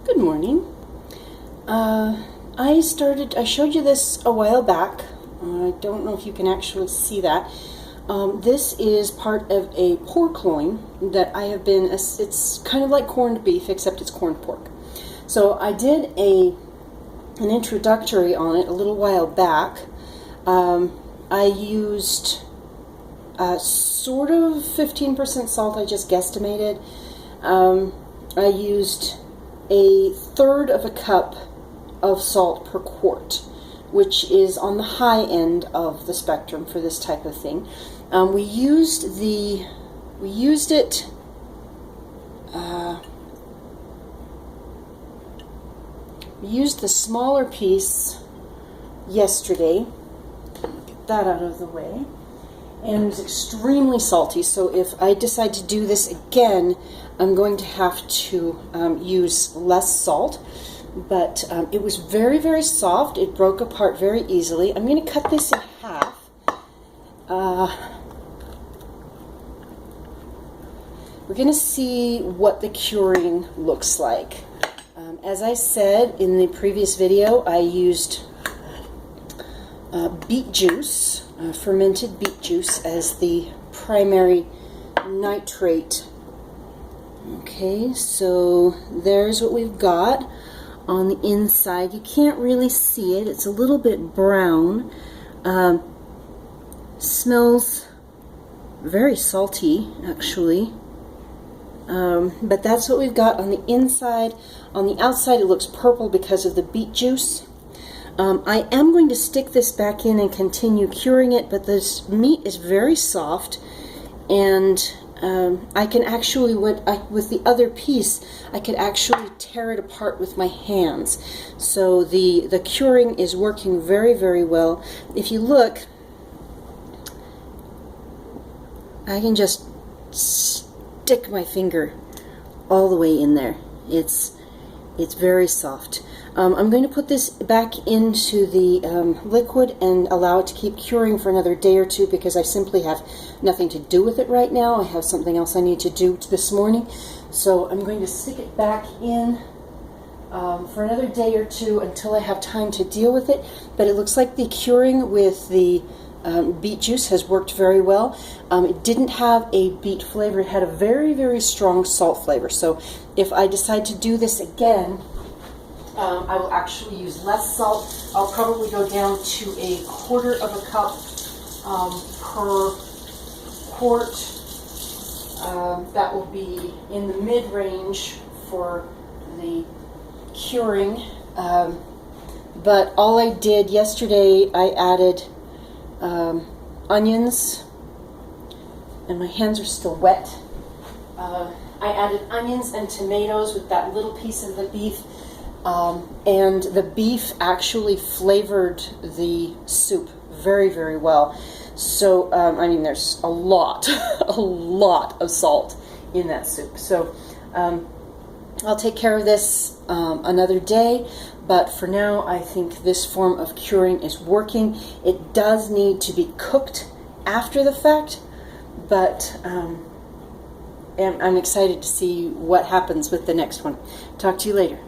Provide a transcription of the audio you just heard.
Good morning. I showed you this a while back. I don't know if you can actually see that. This is part of a pork loin that I have been, it's kind of like corned beef except it's corned pork. So I did an introductory on it a little while back. I used sort of 15% salt, I just guesstimated. I used a third of a cup of salt per quart, which is on the high end of the spectrum for this type of thing. We used the smaller piece yesterday. Get that out of the way. And it's extremely salty, so if I decide to do this again, I'm going to have to use less salt. But it was very, very soft. It broke apart very easily. I'm going to cut this in half. We're going to see what the curing looks like. As I said in the previous video, I used beet juice, fermented beet juice, as the primary nitrate. Okay, so there's what we've got on the inside. You can't really see it. It's a little bit brown. Smells very salty, actually. But that's what we've got on the inside. On the outside, it looks purple because of the beet juice. I am going to stick this back in and continue curing it, but this meat is very soft, and I can actually, with the other piece, I could actually tear it apart with my hands. So the curing is working very, very well. If you look, I can just stick my finger all the way in there. It's very soft. I'm going to put this back into the liquid and allow it to keep curing for another day or two, because I simply have nothing to do with it right now. I have something else I need to do this morning. So I'm going to stick it back in for another day or two until I have time to deal with it. But it looks like the curing with the beet juice has worked very well. It didn't have a beet flavor. It had a very, very strong salt flavor. So if I decide to do this again, I will actually use less salt. I'll probably go down to a quarter of a cup per quart. That will be in the mid-range for the curing. But all I did yesterday, I added onions, and my hands are still wet. I added onions and tomatoes with that little piece of the beef. And the beef actually flavored the soup very, very well. So, I mean, there's a lot of salt in that soup. So, I'll take care of this another day. But for now, I think this form of curing is working. It does need to be cooked after the fact, but I'm excited to see what happens with the next one. Talk to you later.